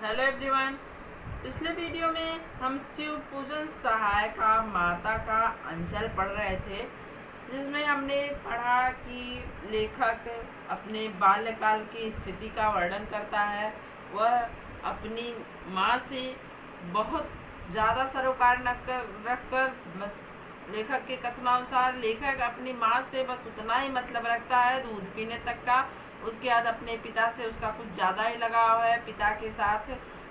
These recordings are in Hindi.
Hello everyone. पिछले वीडियो में हम शिव पूजन सहायिका माता का अंचल पढ़ रहे थे, जिसमें हमने पढ़ा कि लेखक अपने बाल्यकाल की स्थिति का वर्णन करता है। वह अपनी माँ से बहुत ज़्यादा सरोकार रखकर बस लेखक के कथनानुसार लेखक अपनी माँ से बस उतना ही मतलब रखता है, दूध पीने तक का। उसके बाद अपने पिता से उसका कुछ ज़्यादा ही लगाव है। पिता के साथ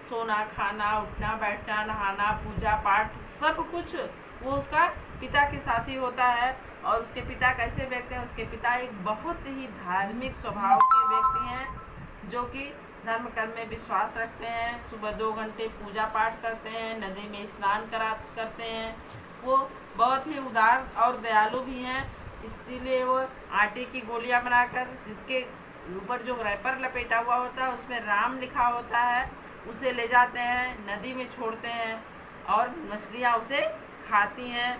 सोना, खाना, उठना, बैठना, नहाना, पूजा पाठ, सब कुछ वो उसका पिता के साथ ही होता है। और उसके पिता कैसे व्यक्ति हैं? उसके पिता एक बहुत ही धार्मिक स्वभाव के व्यक्ति हैं, जो कि धर्म कर्म में विश्वास रखते हैं। सुबह 2 घंटे पूजा पाठ करते हैं, नदी में स्नान करते हैं। वो बहुत ही उदार और दयालु भी हैं। इसलिए वो आटे की गोलियां बनाकर, जिसके ऊपर जो रैपर लपेटा हुआ होता है उसमें राम लिखा होता है, उसे ले जाते हैं, नदी में छोड़ते हैं और मछलियाँ उसे खाती हैं।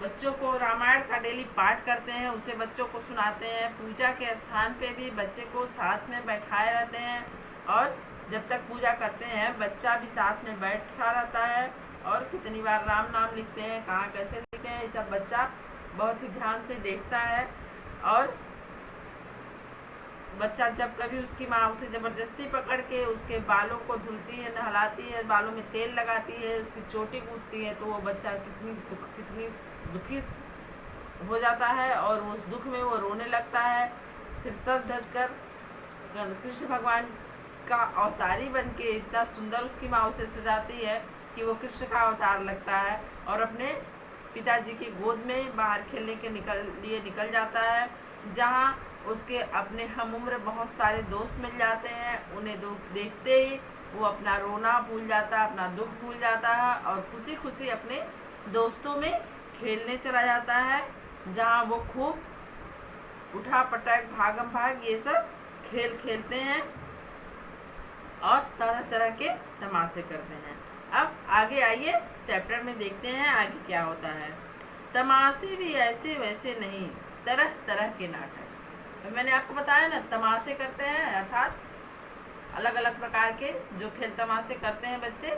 बच्चों को रामायण का डेली पाठ करते हैं, उसे बच्चों को सुनाते हैं। पूजा के स्थान पे भी बच्चे को साथ में बैठाए रहते हैं, और जब तक पूजा करते हैं बच्चा भी साथ में बैठा रहता है। और कितनी बार राम नाम लिखते हैं, कहाँ कैसे लिखते हैं, ये सब बच्चा बहुत ही ध्यान से देखता है। और बच्चा जब कभी उसकी माँ उसे ज़बरदस्ती पकड़ के उसके बालों को धुलती है, नहलाती है, बालों में तेल लगाती है, उसकी चोटी कूदती है, तो वो बच्चा कितनी दुखी हो जाता है और उस दुख में वो रोने लगता है। फिर सज धज कर कृष्ण भगवान का अवतारी बन के इतना सुंदर उसकी माँ उसे सजाती है कि वो कृष्ण का अवतार लगता है, और अपने पिताजी की गोद में बाहर खेलने के लिए निकल जाता है, जहाँ उसके अपने हम उम्र बहुत सारे दोस्त मिल जाते हैं। उन्हें देखते ही वो अपना रोना भूल जाता है, अपना दुख भूल जाता है, और खुशी खुशी अपने दोस्तों में खेलने चला जाता है, जहाँ वो खूब उठा पटक, भागम भाग, ये सब खेल खेलते हैं और तरह तरह के तमाशे करते हैं। अब आगे आइए चैप्टर में देखते हैं आगे क्या होता है। तमाशे भी ऐसे वैसे नहीं, तरह तरह के नाटक। मैंने आपको बताया ना, तमाशे करते हैं, अर्थात अलग अलग प्रकार के जो खेल तमाशे करते हैं बच्चे।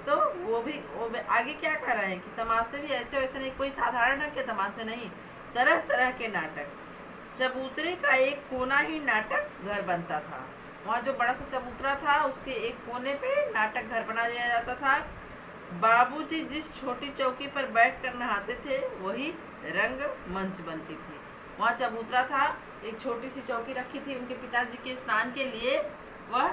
तो वो भी आगे क्या कर रहे हैं कि तमाशे भी ऐसे वैसे नहीं, कोई साधारण ढंग के तमाशे नहीं, तरह तरह के नाटक। चबूतरे का एक कोना ही नाटक घर बनता था। वहाँ जो बड़ा सा चबूतरा था, उसके एक कोने पे नाटक घर बना दिया जाता था। बाबूजी जिस छोटी चौकी पर बैठ कर नहाते थे, वही रंग मंच बनती थी। वहाँ चबूतरा था, एक छोटी सी चौकी रखी थी उनके पिताजी के स्नान के लिए, वह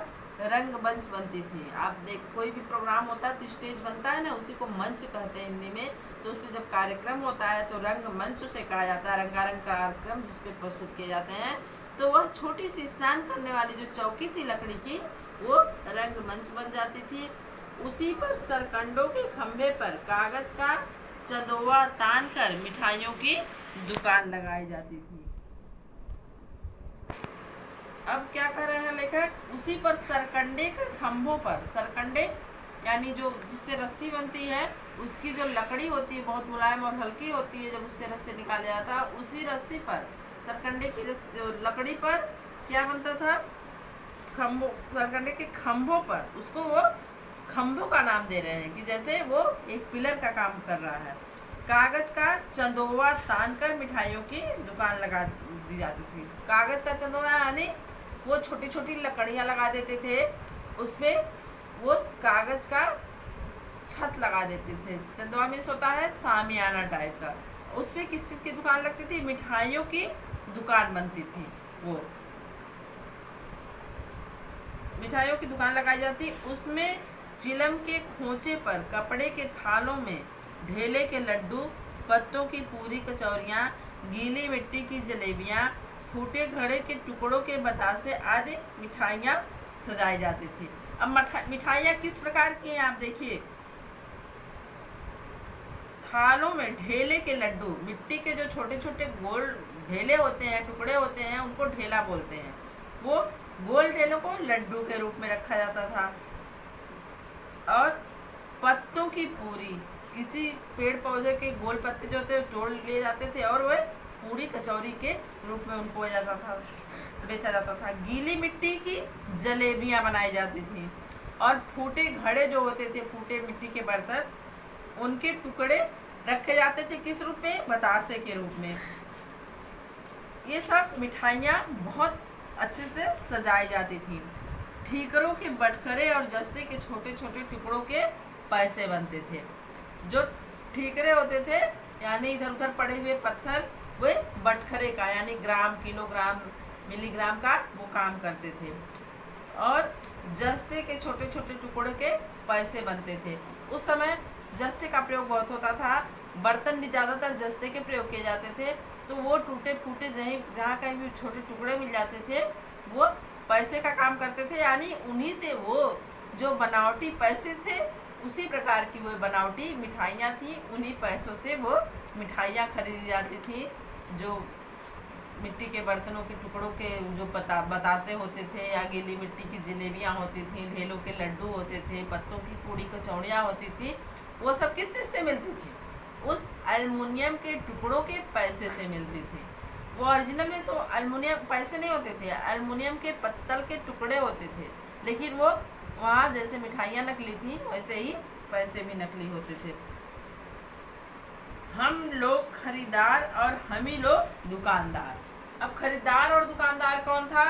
रंग मंच बनती थी। आप कोई भी प्रोग्राम होता है तो स्टेज बनता है ना, उसी को मंच कहते हैं हिंदी में। तो उसमें जब कार्यक्रम होता है तो रंग मंच उसे कहा जाता है, रंगारंग कार्यक्रम जिसपे प्रस्तुत किए जाते हैं। तो वह छोटी सी स्नान करने वाली जो चौकी थी लकड़ी की, वो रंग मंच बन जाती थी। उसी पर सरकंडों के खंभे पर कागज का चंदोवा तान कर मिठाइयों की दुकान लगाई जाती थी। अब क्या कर रहे हैं लेखक? उसी पर सरकंडे के खंभों पर, सरकंडे यानी जो जिससे रस्सी बनती है, उसकी जो लकड़ी होती है बहुत मुलायम और हल्की होती है, जब उससे रस्सी निकाला जाता है, उसी रस्सी पर, सरकंडे की लकड़ी पर क्या बनता था? खंभों, सरकंडे के खंभों पर। उसको वो खंभों का नाम दे रहे हैं कि जैसे वो एक पिलर का काम कर रहा है। कागज का चंदोवा तान कर मिठाइयों की दुकान लगा दी जाती थी। कागज का चंदोवा यानी वो छोटी छोटी लकड़ियाँ लगा देते थे, उसमें वो कागज का छत लगा देते थे। चंदोवा मीन्स होता है सामियाना टाइप का। उस पर किस चीज़ की दुकान लगती थी? मिठाइयों की दुकान बनती थी। वो मिठाइयों की दुकान लगाई जाती, उसमें चिलम के खोचे पर कपड़े के थालों में ढेले के लड्डू, पत्तों की पूरी कचौरियाँ, गीली मिट्टी की जलेबियाँ, फूटे घड़े के टुकड़ों के बतासे आदि मिठाइयाँ सजाई जाती थी। अब मिठाइयाँ किस प्रकार की हैं आप देखिए। थालों में ढेले के लड्डू, मिट्टी के जो छोटे छोटे गोल ढेले होते हैं, टुकड़े होते हैं, उनको ढेला बोलते हैं। वो गोल ढेलों को लड्डू के रूप में रखा जाता था। और पत्तों की पूरी, किसी पेड़ पौधे के गोल पत्ते जो होते तोड़ लिए जाते थे और वह पूरी कचौरी के रूप में उनको बेचा जाता था। गीली मिट्टी की जलेबियाँ बनाई जाती थी। और फूटे घड़े जो होते थे, फूटे मिट्टी के बर्तन, उनके टुकड़े रखे जाते थे किस रूप में? बतासे के रूप में। ये सब मिठाइयाँ बहुत अच्छे से सजाई जाती थी। ठीकरों के बटखरे और जस्ते के छोटे छोटे टुकड़ों के पैसे बनते थे। जो ठीकरे होते थे यानी इधर उधर पड़े हुए पत्थर, वे बटखरे का यानी ग्राम, किलोग्राम, मिलीग्राम का वो काम करते थे। और जस्ते के छोटे छोटे टुकड़ों के पैसे बनते थे। उस समय जस्ते का प्रयोग बहुत होता था, बर्तन भी ज़्यादातर जस्ते के प्रयोग किए जाते थे। तो वो टूटे फूटे जहाँ कहीं भी छोटे टुकड़े मिल जाते थे, वो पैसे का काम करते थे। यानी उन्हीं से वो जो बनावटी पैसे थे, उसी प्रकार की वो बनावटी मिठाइयाँ थी। उन्हीं पैसों से वो मिठाइयाँ खरीदी जाती थी। जो मिट्टी के बर्तनों के टुकड़ों के जो बतासे होते थे, या गीली मिट्टी की जलेबियाँ होती थी, ढेलों के लड्डू होते थे, पत्तों की पूड़ी कचौड़ियाँ होती थी, वो सब किस चीज़ से मिलती थी? उस एल्युमिनियम के टुकड़ों के पैसे से मिलती थी। वो ओरिजिनल में तो एल्युमिनियम पैसे नहीं होते थे, एल्युमिनियम के पत्तल के टुकड़े होते थे। लेकिन वो वहाँ जैसे मिठाइयाँ नकली थी, वैसे ही पैसे भी नकली होते थे। हम लोग खरीदार और हम ही लोग दुकानदार। अब खरीदार और दुकानदार कौन था?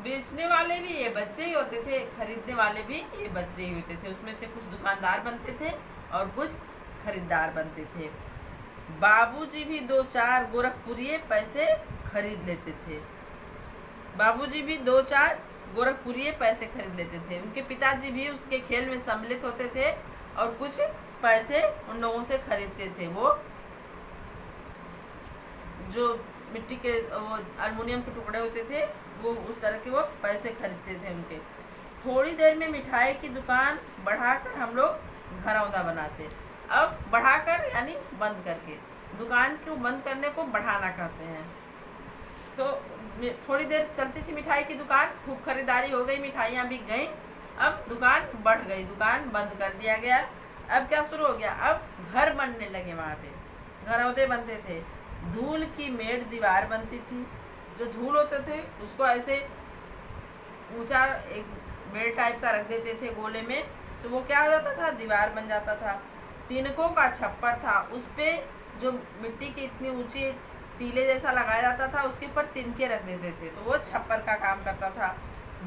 बेचने वाले भी ये बच्चे ही होते थे, खरीदने वाले भी ये बच्चे ही होते थे। उसमें से कुछ दुकानदार बनते थे और कुछ खरीदार बनते थे। बाबूजी भी 2-4 गोरखपुरिये पैसे खरीद लेते थे। बाबूजी भी 2-4 गोरखपुरिये पैसे खरीद लेते थे। उनके पिताजी भी उसके खेल में सम्मिलित होते थे और कुछ पैसे उन लोगों से खरीदते थे। वो जो मिट्टी के वो एल्युमिनियम के टुकड़े होते थे, वो उस तरह के वो पैसे खरीदते थे उनके। थोड़ी देर में मिठाई की दुकान बढ़ाकर हम लोग घरौंदा बनाते। अब बढ़ाकर यानी बंद करके, दुकान को बंद करने को बढ़ाना कहते हैं। तो थोड़ी देर चलती थी मिठाई की दुकान, खूब खरीदारी हो गई, मिठाइयाँ बिक गई, अब दुकान बढ़ गई, दुकान बंद कर दिया गया। अब क्या शुरू हो गया? अब घर बनने लगे, वहाँ पे घरौंदे बनते थे। धूल की मेड़ दीवार बनती थी। जो धूल होते थे उसको ऐसे ऊंचा एक मेड़ टाइप का रख देते थे गोले में, तो वो क्या हो जाता था? दीवार बन जाता था। तिनकों का छप्पर था, उस पर जो मिट्टी की इतनी ऊंची टीले जैसा लगाया जाता था, उसके ऊपर तिनके रख देते थे, तो वो छप्पर का काम करता था।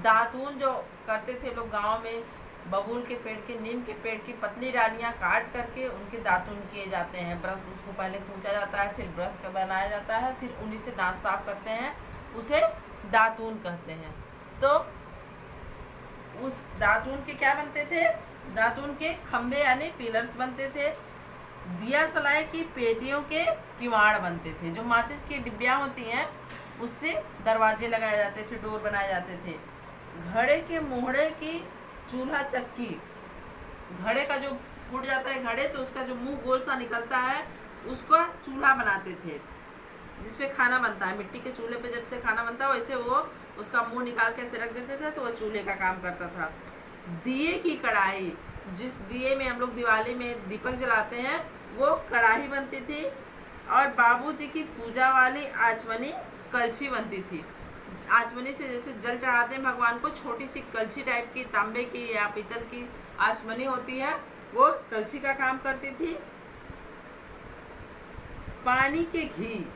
दातून जो करते थे लोग गाँव में, बबूल के पेड़ के, नीम के पेड़ की पतली डालियाँ काट करके उनके दातून किए जाते हैं। ब्रश, उसको पहले कूचा जाता है, फिर ब्रश का बनाया जाता है, फिर उन्हीं से दांत साफ करते हैं, उसे दातून कहते हैं। तो उस दातून के क्या बनते थे? दातून के खंभे यानी पिलर्स बनते थे। दिया सलाई की पेटियों के किवाड़ बनते थे। जो माचिस की डिब्बियाँ होती हैं, उससे दरवाजे लगाए जाते थे, डोर बनाए जाते थे। घड़े के मोहड़े की चूल्हा चक्की, घड़े का जो फूट जाता है घड़े, तो उसका जो मुंह गोल सा निकलता है, उसका चूल्हा बनाते थे जिसपे खाना बनता है। मिट्टी के चूल्हे पे जब से खाना बनता है, वैसे वो उसका मुंह निकाल के ऐसे रख देते थे, तो वो चूल्हे का काम करता था। दिए की कढ़ाई, जिस दिए में हम लोग दिवाली में दीपक जलाते हैं, वो कढ़ाई बनती थी। और बाबूजी की पूजा वाली आचमनी कलछी बनती थी। आचमनी से जैसे जल चढ़ाते हैं भगवान को, छोटी सी कलछी टाइप की, तांबे की या पीतल की आचमनी होती है, वो कलछी का काम करती थी। पानी के घी,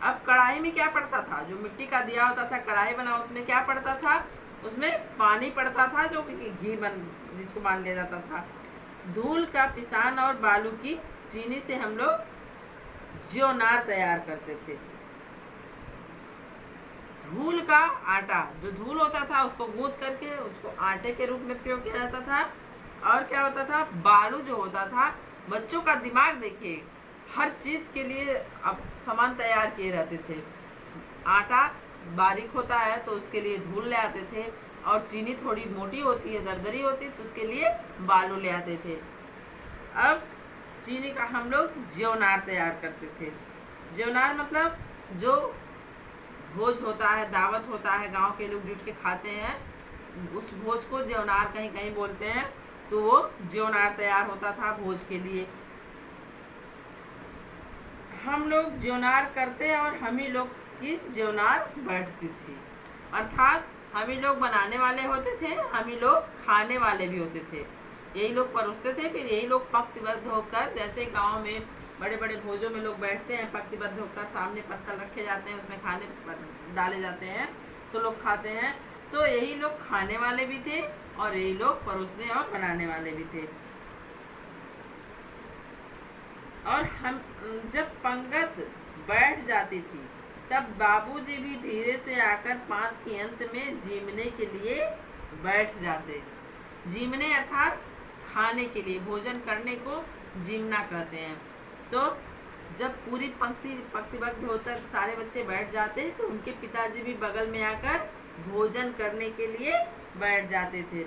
अब कढ़ाई में क्या पड़ता था? जो मिट्टी का दिया होता था, कढ़ाई बना, उसमें क्या पड़ता था? उसमें पानी पड़ता था, जो घी जिसको मान लिया जाता था। धूल का पिसान और बालू की चीनी से हम लोग ज्योनार तैयार करते थे। धूल का आटा, जो धूल होता था उसको गूंथ करके उसको आटे के रूप में प्रयोग किया जाता था। और क्या होता था? बालू जो होता था, बच्चों का दिमाग देखिए, हर चीज़ के लिए अब सामान तैयार किए रहते थे। आटा बारीक होता है तो उसके लिए धूल ले आते थे, और चीनी थोड़ी मोटी होती है, दरदरी होती है, तो उसके लिए बालू ले आते थे। अब चीनी का हम लोग ज्योनार तैयार करते थे। ज्योनार मतलब जो भोज होता है, दावत होता है, गांव के लोग जुट के खाते हैं, उस भोज को ज्योनार कहीं कहीं बोलते हैं। तो वो ज्योनार तैयार होता था भोज के लिए। हम लोग ज्योनार करते और हम ही लोग की ज्योनार बैठती थी, अर्थात हम ही लोग बनाने वाले होते थे, हम ही लोग खाने वाले भी होते थे। यही लोग परोसते थे, फिर यही लोग पंक्तिबद्ध होकर, जैसे गांव में बड़े बड़े भोजों में लोग बैठते हैं, पंक्तिबद्ध होकर सामने पत्तल रखे जाते हैं, उसमें खाने डाले जाते हैं तो लोग खाते हैं। तो यही लोग खाने वाले भी थे और यही लोग परोसने और बनाने वाले भी थे। और हम जब पंगत बैठ जाती थी तब बाबूजी भी धीरे से आकर पांत के अंत में जीमने के लिए बैठ जाते। जीमने अर्थात खाने के लिए, भोजन करने को जीमना कहते हैं। तो जब पूरी पंक्तिबद्ध होकर सारे बच्चे बैठ जाते तो उनके पिताजी भी बगल में आकर भोजन करने के लिए बैठ जाते थे।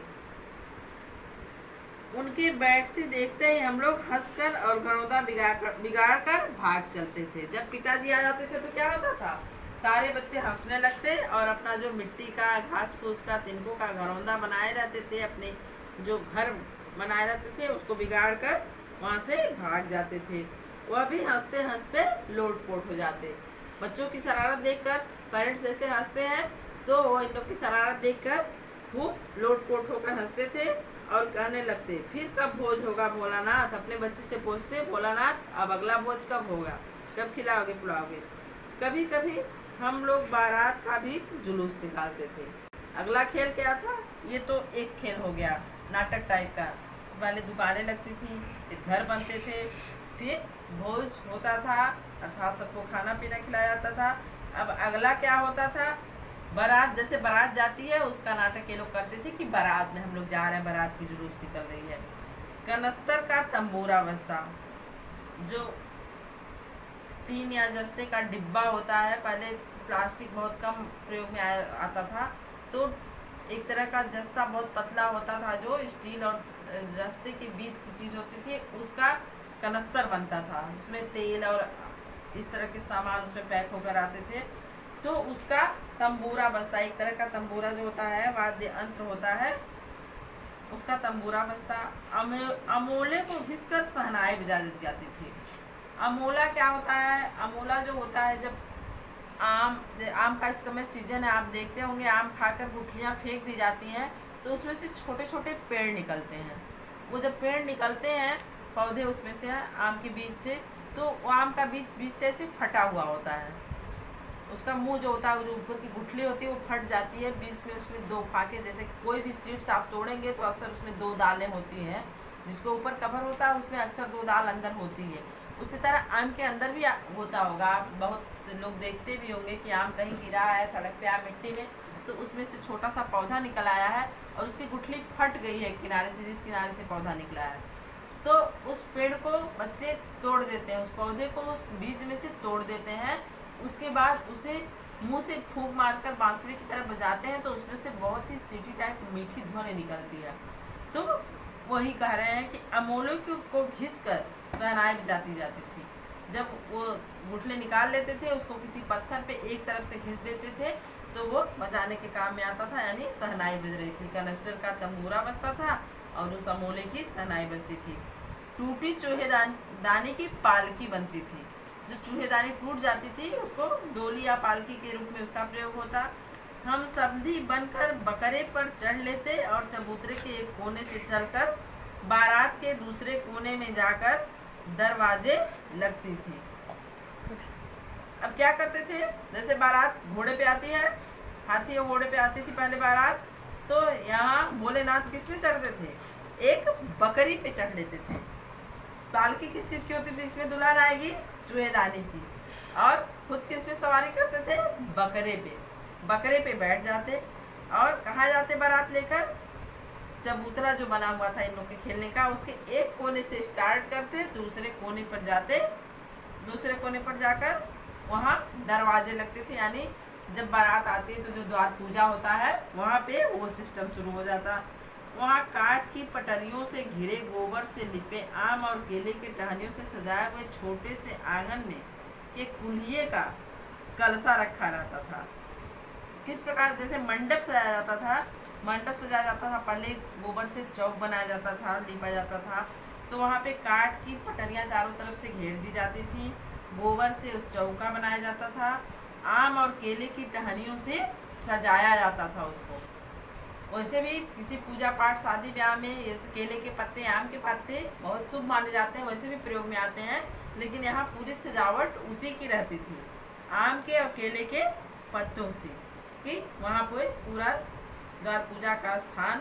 उनके बैठते देखते ही हम लोग हंसकर और घरौंदा बिगाड़ कर भाग चलते थे। जब पिताजी आ जाते थे तो क्या होता था, सारे बच्चे हंसने लगते और अपना जो मिट्टी का, घास फूस का, तिनकों का घरौंदा बनाए रहते थे, अपने जो घर बनाए रहते थे उसको बिगाड़ कर वहाँ से भाग जाते थे। वह भी हंसते हंसते लोटपोट हो जाते। बच्चों की शरारत देखकर पेरेंट्स ऐसे हंसते हैं तो वो इन लोग की शरारत देखकर खूब लोटपोट होकर हंसते थे और कहने लगते, फिर कब भोज होगा भोलानाथ। अपने बच्चे से पूछते, भोलानाथ अब अगला भोज कब होगा, कब खिलाओगे पिलाओगे। कभी कभी हम लोग बारात का भी जुलूस निकालते थे। अगला खेल क्या था, ये तो एक खेल हो गया नाटक टाइप का। पहले दुकानें लगती थी, फिर घर बनते थे, फिर भोज होता था अर्थात सबको खाना पीना खिलाया जाता था। अब अगला क्या होता था, बारात, जैसे बारात जाती है उसका नाटक ये लोग करते थे कि बारात में हम लोग जा रहे हैं, बारात की जुलूस निकल रही है। कनस्तर का तंबूरा बजता, जो टीन या जस्ते का डिब्बा होता है, पहले प्लास्टिक बहुत कम प्रयोग में आता था, तो एक तरह का जस्ता बहुत पतला होता था जो स्टील और जस्ते के बीच की चीज़ होती थी, उसका कनस्तर बनता था। उसमें तेल और इस तरह के सामान उसमें पैक होकर आते थे, तो उसका तंबूरा बजता। एक तरह का तंबूरा जो होता है, वाद्य यंत्र होता है, उसका तंबूरा बजता। अमोले को घिसकर सहनाई बजा दी जाती थी। अमोला क्या होता है, अमोला जो होता है, जब आम का इस समय सीजन है, आप देखते होंगे आम खाकर गुठलियाँ फेंक दी जाती हैं तो उसमें से छोटे छोटे पेड़ निकलते हैं। वो जब पेड़ निकलते हैं पौधे उसमें से, आम के बीज से, तो आम का बीज से ऐसे फटा हुआ होता है, उसका मुंह जो होता है, जो ऊपर की गुठली होती है वो फट जाती है, बीच में उसमें दो फाके, जैसे कोई भी सीड्स आप तोड़ेंगे तो अक्सर उसमें दो दालें होती हैं, जिसको ऊपर कवर होता है उसमें अक्सर दो दाल अंदर होती है। उसी तरह आम के अंदर भी होता होगा, आप बहुत से लोग देखते भी होंगे कि आम कहीं गिरा है सड़क पे या मिट्टी में, तो उसमें से छोटा सा पौधा निकल आया है और उसकी गुठली फट गई है किनारे से, जिस किनारे से पौधा निकला है, तो उस पेड़ को बच्चे तोड़ देते हैं, उस पौधे को उस बीज में से तोड़ देते हैं। उसके बाद उसे मुंह से फूंक मारकर बांसुरी की तरह बजाते हैं तो उसमें से बहुत ही सीटी टाइप मीठी ध्वनि निकलती है। तो वही कह रहे हैं कि अमोलों को घिसकर सहनाई बजाती जाती थी। जब वो गुठले निकाल लेते थे उसको किसी पत्थर पे एक तरफ से घिस देते थे तो वो बजाने के काम में आता था, यानी सहनाई बज रही थी। कनस्टर का तंबूरा बजता था और उस अमोले की सहनाई बजती थी। टूटी चूहेदानी की पालकी बनती थी। जो चूहेदानी टूट जाती थी उसको डोली या पालकी के रूप में उसका प्रयोग होता। हम समधी बनकर बकरे पर चढ़ लेते और चबूतरे के एक कोने से चलकर बारात के दूसरे कोने में जाकर दरवाजे लगती थी। अब क्या करते थे, जैसे बारात घोड़े पे आती है, हाथी और घोड़े पे आती थी पहले बारात, तो यहाँ भोलेनाथ किस पे चढ़ते थे, एक बकरी पे चढ़ लेते थे। पालकी किस चीज़ की होती थी, इसमें दुल्हन आएगी चूहेदानी की, और खुद किस पे सवारी करते थे, बकरे पे बैठ जाते और कहाँ जाते बारात लेकर, चबूतरा जो बना हुआ था इन लोग के खेलने का, उसके एक कोने से स्टार्ट करते, दूसरे कोने पर जाते, दूसरे कोने पर जाकर वहाँ दरवाजे लगते थे, यानी जब बारात आती है तो जो द्वार पूजा होता है वहाँ पे वो सिस्टम शुरू हो जाता। वहाँ काठ की पटरियों से घिरे, गोबर से लिपे, आम और केले के टहनियों से सजाए हुए छोटे से आंगन में के कुल्हिए का कलसा रखा रहता था। किस प्रकार, जैसे मंडप सजाया जाता था, मंडप सजाया जाता था, पहले गोबर से चौक बनाया जाता था, लिपा जाता था, तो वहाँ पे काठ की पटरियाँ चारों तरफ से घेर दी जाती थी, गोबर से चौका बनाया जाता था, आम और केले की टहनियों से सजाया जाता था उसको। वैसे भी किसी पूजा पाठ शादी ब्याह में ये केले के पत्ते, आम के पत्ते बहुत शुभ माने जाते हैं, वैसे भी प्रयोग में आते हैं। लेकिन यहाँ पूरी सजावट उसी की रहती थी, आम के और केले के पत्तों से, कि वहाँ पे पूरा द्वार पूजा का स्थान,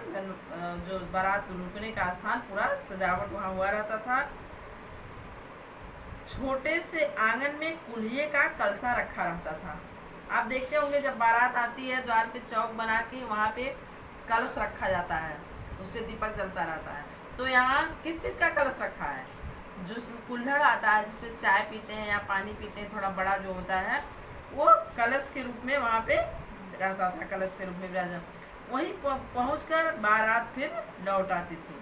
जो बारात रुकने का स्थान, पूरा सजावट वहाँ हुआ रहता था। छोटे से आंगन में कुल्हिए का कलसा रखा रहता था। आप देखते होंगे जब बारात आती है द्वार पे चौक बना के वहाँ पे कलश रखा जाता है, उस पर दीपक जलता रहता है। तो यहाँ किस चीज़ का कलश रखा है? जो कुल्हड़ आता है जिसमें चाय पीते हैं या पानी पीते हैं, थोड़ा बड़ा जो होता है, वो कलश के रूप में वहाँ पे रहता था, कलश के रूप में विराजा। वहीं पहुँचकर बारात फिर लौट आती थी,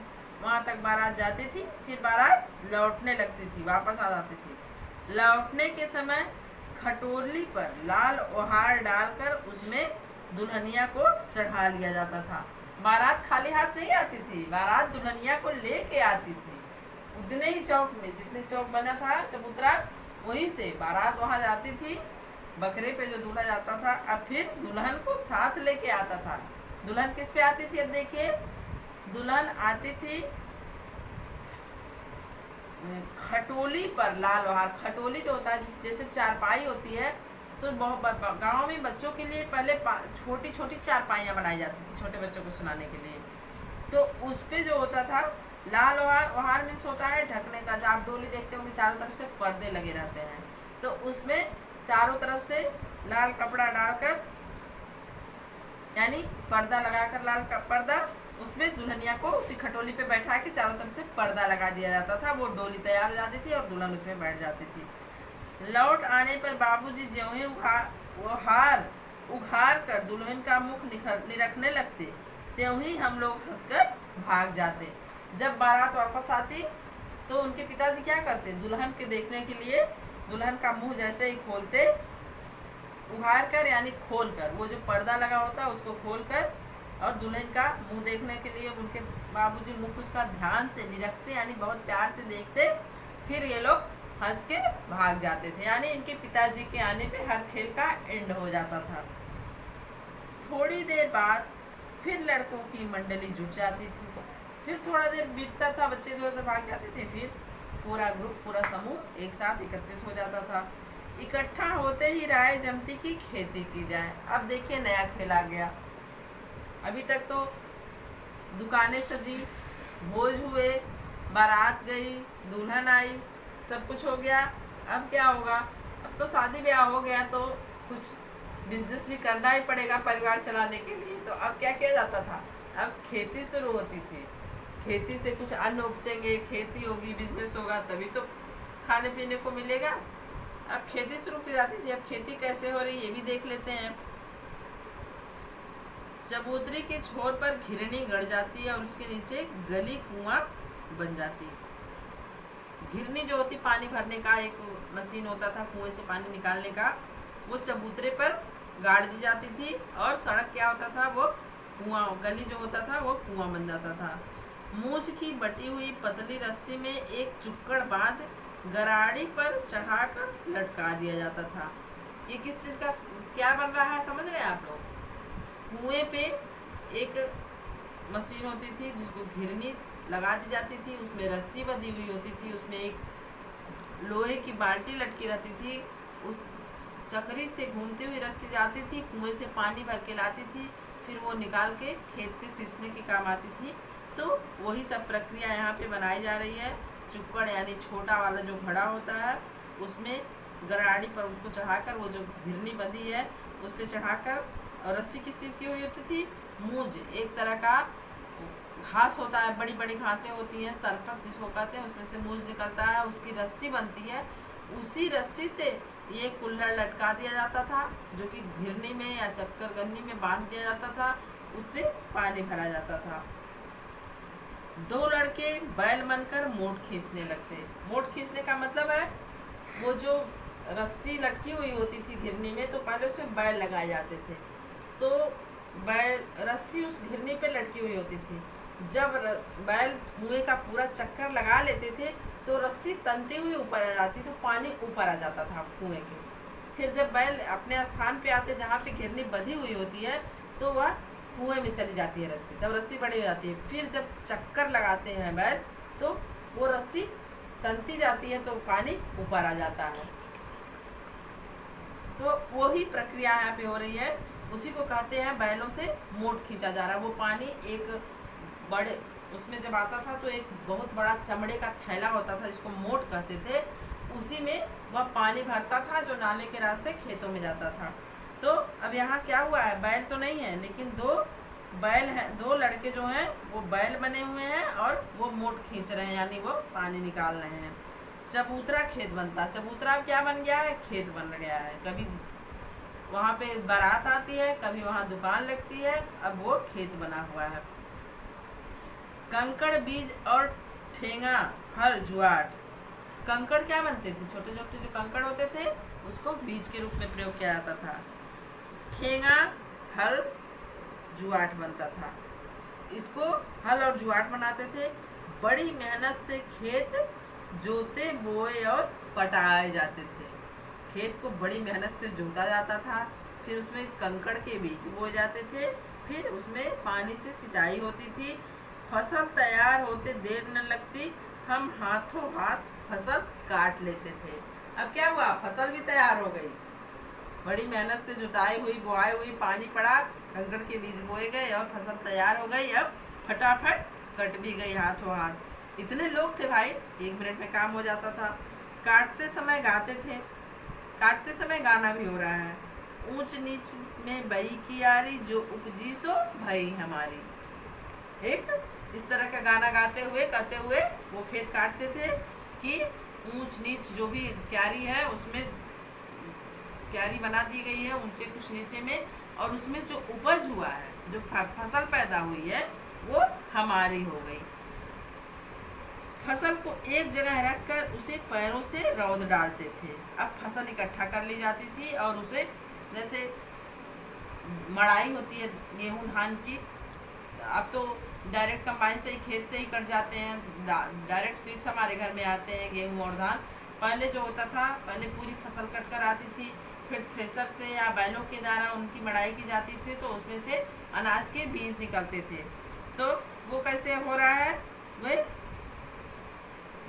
वहाँ तक बारात जाती थी, फिर बारात लौटने लगती थी, वापस आ जाती थी। लौटने के समय खटोली पर लाल ओहार डालकर उसमें दुल्हनिया को चढ़ा लिया जाता था। बारात खाली हाथ नहीं आती थी, बारात दुल्हनिया को लेके आती थी। उतने ही चौक में, जितने चौक बना था चबूतरा, वहीं से बारात वहाँ जाती थी, बकरे पे जो दूल्हा जाता था। अब फिर दुल्हन को साथ लेके आता था। दुल्हन किस पे आती थी? अब देखिए, दुल्हन आती थी खटोली पर लाल ओहार। खटोली जो होता है जैसे चारपाई होती है, तो बहुत गाँव में बच्चों के लिए पहले छोटी छोटी चारपाइयाँ बनाई जाती थी छोटे बच्चों को सुनाने के लिए। तो उस पे जो होता था लाल ओहार, ओहार मीन्स होता है ढकने का। जब आप डोली देखते होंगे चारों तरफ से पर्दे लगे रहते हैं, तो उसमें चारों तरफ से लाल कपड़ा डालकर, यानी पर्दा लगाकर, लाल का पर्दा, उसमें दुल्हनिया को उसी खटोली पे बैठा के चारों तरफ से पर्दा लगा दिया जाता था। वो डोली तैयार हो जाती थी और दुल्हन उसमें बैठ जाती थी। लौट आने पर बाबूजी ज्यों ही उघार कर दुल्हन का मुख निरखने लगते, त्यों ही हम लोग हंसकर भाग जाते। जब बारात वापस आती तो उनके पिताजी क्या करते? दुल्हन के देखने के लिए दुल्हन का मुंह जैसे ही खोलते, उघार कर यानी खोल कर, वो जो पर्दा लगा होता है उसको खोल कर, और दुल्हन का मुंह देखने के लिए उनके बाबूजी मुख उसका ध्यान से निरखते, यानी बहुत प्यार से देखते। फिर ये लोग हंस के भाग जाते थे, यानी इनके पिताजी के आने पे हर खेल का एंड हो जाता था। थोड़ी देर बाद फिर लड़कों की मंडली जुट जाती थी। फिर थोड़ा देर बीतता था, बच्चे इधर उधर भाग जाते थे, फिर पूरा ग्रुप, पूरा समूह एक साथ एकत्रित हो जाता था। इकट्ठा होते ही राय जमती की खेती की जाए। अब देखिए नया खेल आ गया। अभी तक तो दुकानें सजी, भोज हुए, बारात गई, दुल्हन आई, सब कुछ हो गया। अब क्या होगा? अब तो शादी ब्याह हो गया तो कुछ बिजनेस भी करना ही पड़ेगा परिवार चलाने के लिए। तो अब क्या किया जाता था? अब खेती शुरू होती थी। खेती से कुछ अन्न उपजेंगे, खेती होगी, बिजनेस होगा, तभी तो खाने पीने को मिलेगा। अब खेती शुरू की जाती थी। अब खेती कैसे हो रही है ये भी देख लेते हैं। चबूतरी के छोर पर घिरनी गड़ जाती है और उसके नीचे गली कुआं बन जाती है। घिरनी जो होती पानी भरने का एक मशीन होता था, कुएं से पानी निकालने का, वो चबूतरे पर गाड़ दी जाती थी। और सड़क क्या होता था? वो कुआं, गली जो होता था वो कुआं बन जाता था। मूंछ की बटी हुई पतली रस्सी में एक चुक्कड़ बांध गराड़ी पर चढ़ाकर लटका दिया जाता था। ये किस चीज़ का क्या बन रहा है समझ रहे हैं आप लोग? कुएं पे एक मशीन होती थी जिसको घिरनी लगा दी जाती थी, उसमें रस्सी बंधी हुई होती थी, उसमें एक लोहे की बाल्टी लटकी रहती थी, उस चक्री से घूमती हुई रस्सी जाती थी, कुएं से पानी भर के लाती थी, फिर वो निकाल के खेत के सींचने के काम आती थी। तो वही सब प्रक्रिया यहाँ पे बनाई जा रही है। चुक्कड़ यानी छोटा वाला जो घड़ा होता है, उसमें गराड़ी पर उसको चढ़ाकर, वो जो घिरनी बंधी है उस पर चढ़ाकर, और रस्सी किस चीज़ की हुई होती थी? मूंज, एक तरह का घास होता है, बड़ी बड़ी घासें होती हैं, सरपट जिसको कहते हैं, उसमें से मूंज निकलता है, उसकी रस्सी बनती है। उसी रस्सी से ये कुल्हड़ लटका दिया जाता था, जो कि घिरनी में या चक्कर गन्नी में बांध दिया जाता था, उससे पानी भरा जाता था। दो लड़के बैल बनकर मोट खींचने लगते। मोट खींचने का मतलब है वो जो रस्सी लटकी हुई होती थी घिरनी में, तो पहले उसमें बैल लगाए जाते थे, तो बैल रस्सी उस घिरनी पे लटकी हुई होती थी। जब बैल कुएं का पूरा चक्कर लगा लेते थे तो रस्सी तनती हुई ऊपर आ जाती, तो पानी ऊपर आ जाता था कुएं के। फिर जब बैल अपने स्थान पे आते जहाँ पे घिरनी बंधी हुई होती है तो वह कुएं में चली जाती है रस्सी, तब रस्सी बड़ी हो जाती है। फिर जब चक्कर लगाते हैं बैल तो वो रस्सी तनती जाती है तो पानी ऊपर आ जाता है। तो वही प्रक्रिया यहाँ पे हो रही है, उसी को कहते हैं बैलों से मोट खींचा जा रहा है। वो पानी एक बड़े उसमें जब आता था तो एक बहुत बड़ा चमड़े का थैला होता था जिसको मोट कहते थे, उसी में वह पानी भरता था जो नाले के रास्ते खेतों में जाता था। तो अब यहाँ क्या हुआ है, बैल तो नहीं है लेकिन दो बैल हैं, दो लड़के जो हैं वो बैल बने हुए हैं और वो मोट खींच रहे हैं, यानी वो पानी निकाल रहे हैं। चबूतरा खेत बनता, चबूतरा अब क्या बन गया है, खेत बन गया है। कभी वहाँ पे बारात आती है, कभी वहाँ दुकान लगती है, अब वो खेत बना हुआ है। कंकड़ बीज और ठेंगा हल जुआट, कंकड़ क्या बनते थे, छोटे छोटे जो कंकड़ होते थे उसको बीज के रूप में प्रयोग किया जाता था। ठेंगा हल जुआट बनता था, इसको हल और जुआट बनाते थे। बड़ी मेहनत से खेत जोते बोए और पटाए जाते थे, खेत को बड़ी मेहनत से जोता जाता था, फिर उसमें कंकड़ के बीज बोए जाते थे, फिर उसमें पानी से सिंचाई होती थी। फसल तैयार होते देर न लगती, हम हाथों हाथ फसल काट लेते थे। अब क्या हुआ, फसल भी तैयार हो गई, बड़ी मेहनत से जुताई हुई, बुआई हुई, पानी पड़ा, कंकड़ के बीज बोए गए और फसल तैयार हो गई। अब फटाफट कट भी गई हाथों हाथ। इतने लोग थे भाई, 1 मिनट में काम हो जाता था। काटते समय गाते थे, काटते समय गाना भी हो रहा है। ऊंच नीच में बई की यारी, जो उपजी सो भई हमारी। एक इस तरह का गाना गाते हुए कहते हुए वो खेत काटते थे कि ऊंच नीच जो भी क्यारी है उसमें क्यारी बना दी गई है, ऊंचे कुछ नीचे में, और उसमें जो उपज हुआ है, जो फसल पैदा हुई है वो हमारी हो गई। फसल को एक जगह रखकर उसे पैरों से रौंद डालते थे। अब फसल इकट्ठा कर ली जाती थी और उसे, जैसे मड़ाई होती है गेहूं धान की, अब तो डायरेक्ट कंबाइन से ही खेत से ही कट जाते हैं, डायरेक्ट सीड्स हमारे घर में आते हैं गेहूं और धान। पहले जो होता था, पहले पूरी फसल कट कर आती थी, फिर थ्रेसर से या बैलों के द्वारा उनकी मड़ाई की जाती थी, तो उसमें से अनाज के बीज निकलते थे। तो वो कैसे हो रहा है, वे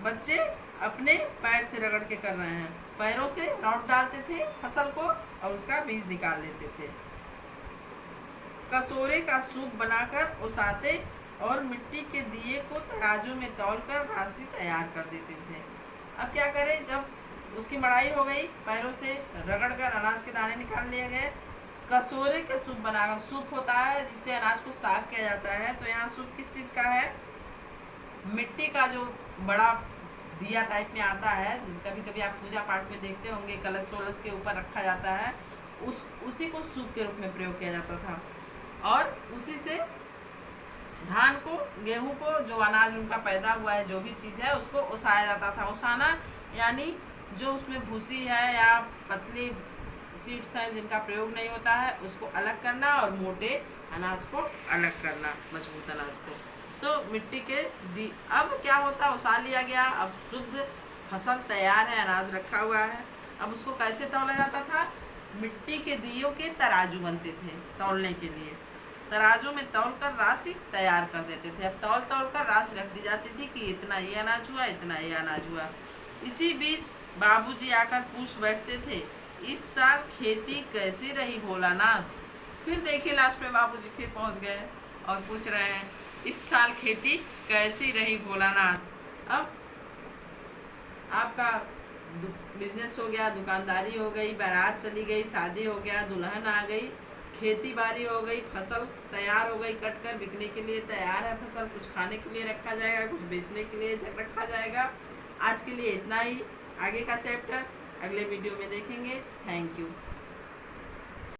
बच्चे अपने पैर से रगड़ के कर रहे हैं, पैरों से रौंद डालते थे फसल को और उसका बीज निकाल लेते थे। कसोरे का सूप बनाकर उसाते और मिट्टी के दिए को तराजू में तौलकर राशि तैयार कर देते थे। अब क्या करें, जब उसकी मड़ाई हो गई, पैरों से रगड़ कर अनाज के दाने निकाल लिए गए, कसोरे के सूप बनाकर, सूप होता है जिससे अनाज को साफ किया जाता है, तो यहाँ सूप किस चीज़ का है, मिट्टी का जो बड़ा दिया टाइप में आता है, जिस कभी कभी आप पूजा पाठ में देखते होंगे, कलश वलश के ऊपर रखा जाता है, उसी को सूप के रूप में प्रयोग किया जाता था। और उसी से धान को, गेहूं को, जो अनाज उनका पैदा हुआ है, जो भी चीज़ है, उसको ओसाया जाता था। ओसाना यानी जो उसमें भूसी है या पतली सीड्स हैं जिनका प्रयोग नहीं होता है, उसको अलग करना और मोटे अनाज को अलग करना, मजबूत अनाज को। तो मिट्टी के अब क्या होता, ओसा लिया गया, अब शुद्ध फसल तैयार है, अनाज रखा हुआ है। अब उसको कैसे तौला जाता था, मिट्टी के दियों के तराजू बनते थे तौलने के लिए, तराजू में तौलकर राशि तैयार कर देते थे। अब तौल कर राशि रख दी जाती थी कि इतना ये अनाज हुआ, इतना ये अनाज हुआ। इसी बीच बाबूजी आकर पूछ बैठते थे, इस साल खेती कैसी रही भोलानाथ। फिर देखिए लास्ट में बाबूजी फिर पहुंच गए और पूछ रहे हैं, इस साल खेती कैसी रही भोलानाथ। अब आपका बिजनेस हो गया, दुकानदारी हो गई, बारात चली गई, शादी हो गया, दुल्हन आ गई, खेती बाड़ी हो गई, फसल तैयार हो गई, कट कर बिकने के लिए तैयार है फसल, कुछ खाने के लिए रखा जाएगा, कुछ बेचने के लिए रखा जाएगा। आज के लिए इतना ही, आगे का चैप्टर अगले वीडियो में देखेंगे। Thank you.